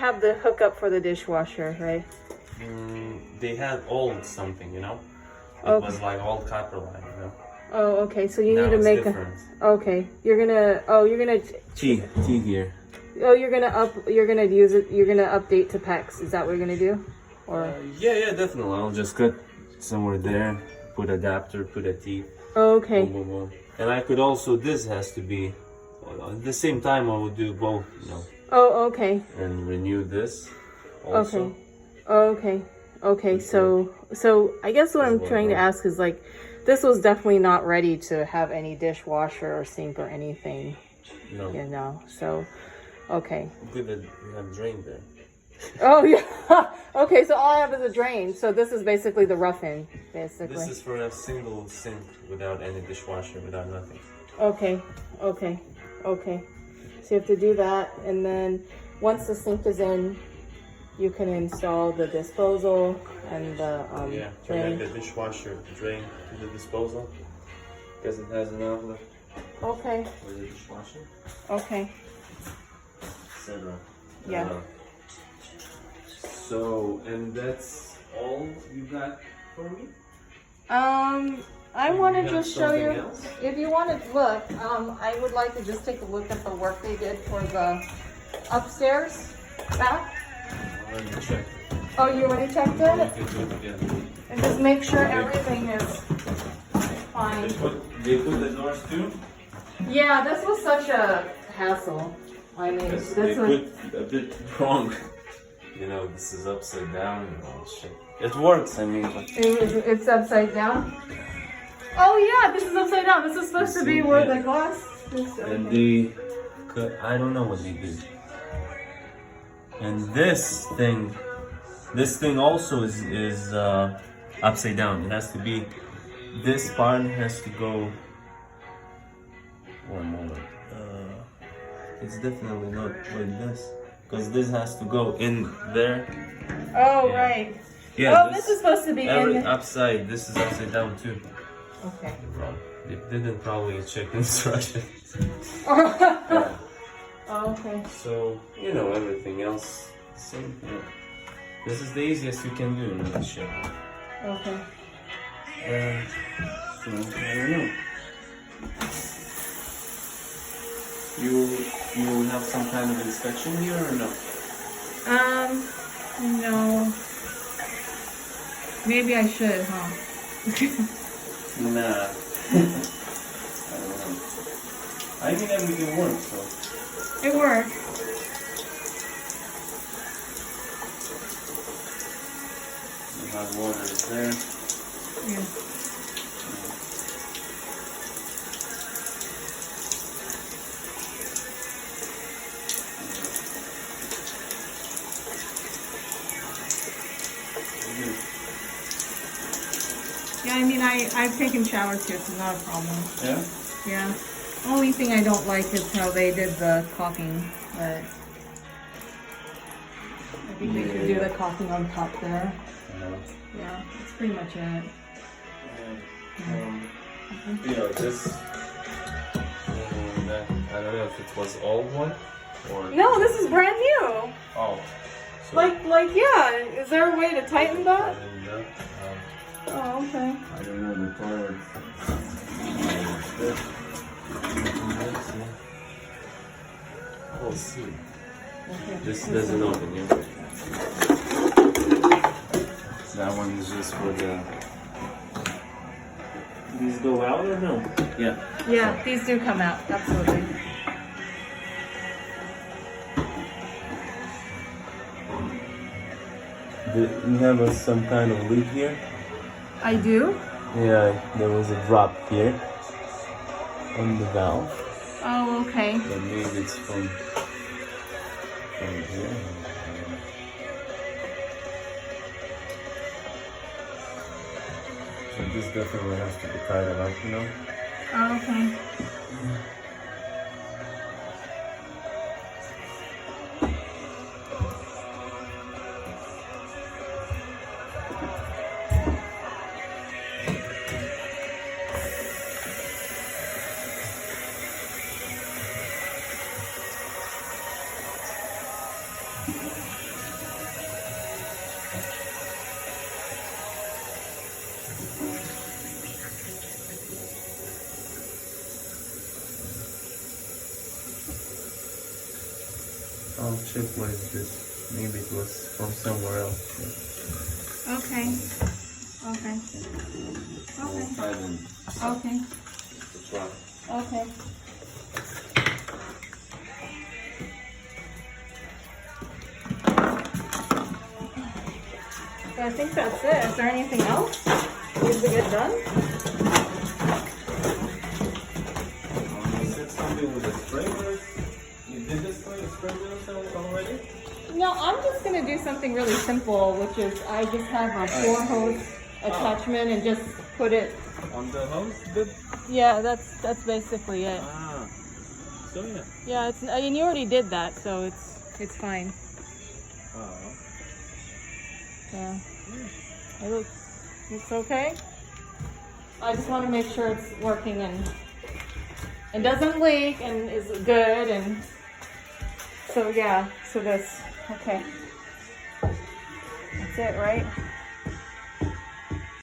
Have the hookup for the dishwasher, right? They had old something, you know? It Okay. was like old copper line, you know? Oh, okay. So you Now need to it's make different. Okay. You're gonna. T here. Oh, you're gonna use it. You're gonna update to PEX. Is that what you're gonna do? Or. Yeah, definitely. I'll just cut somewhere there, put adapter, put a T. Oh, okay. Boom, boom, boom. And I could also, this has to be, at the same time I would do both, you know? Oh, okay. And renew this also. Okay. Okay. Okay. So I guess what I'm trying to ask is like, this was definitely not ready to have any dishwasher or sink or anything. No. You know. So, okay. Good that you have drain there. Oh yeah. Okay. So all I have is a drain. So this is basically the rough end, basically. This is for a single sink without any dishwasher, without nothing. Okay. Okay. Okay. So you have to do that, and then once the sink is in, you can install the disposal and the drain. Connect the dishwasher drain to the disposal because it has an outlet Okay. for the dishwasher, Okay. etc. Yeah. So, and that's all you got for me? I want to You got just show you. something else? If you want to look, I would like to just take a look at the work they did for the upstairs bath. I already checked. Oh, you already checked We it? can do it again. And just make sure everything is fine. They put the doors too? Yeah, this was such a hassle. I mean, Because this they was. put a bit wrong. You know, this is upside down and all shit. It works, I mean, but It's upside down. Oh yeah, this is upside down. This is supposed to be where the glass is. and they cut, I don't know what they did. And this thing also is upside down. It has to be, this part has to go, one moment. It's definitely not like this. Because this has to go in there. Oh Yeah. right. Yeah, Oh, this is supposed to be every in. upside, this is upside down too. Okay. They didn't probably check instructions. Oh, Yeah. okay. So, you know, everything else, same thing. This is the easiest you can do in this shit. Okay. So, I don't know. You will have some kind of inspection here or no? No. Maybe I should, huh? Nah. I don't know. I think everything works, so. It worked. The hot water is there. Yeah. Yeah, I mean, I've taken showers here, so not a problem. Yeah? Yeah. Only thing I don't like is how they did the caulking, but I think they could do the caulking on top there. Yeah, that's pretty much it. You know, this, I don't know if it was old one or. No, this is brand new. Oh. So Like, yeah. Is there a way to tighten I that? didn't know. Oh, okay. I don't know the toilet. We'll see. This doesn't open yet. That one is just for the. These go out or no? Yeah. Yeah, these do come out. Absolutely. You have some kind of leak here? I do? Yeah, there was a drop here on the valve. Oh, okay. But maybe it's from here. So this definitely has to be tightened up, you know? Oh, okay. faucet, what is this? Maybe it was from somewhere else. Okay. Okay. Okay. Okay. So I think that's it. Is there anything else needs to get done? You said something with the sprinklers. You did the sprinklers already? No, I'm just gonna do something really simple, which is I just have a 4-hose attachment and just put it. On the hose? Yeah, that's basically it. So yeah. Yeah, it's. I mean, you already did that, so it's fine. Yeah. It looks okay. I just want to make sure it's working and doesn't leak and is good, and so yeah. So this. Okay. That's it, right?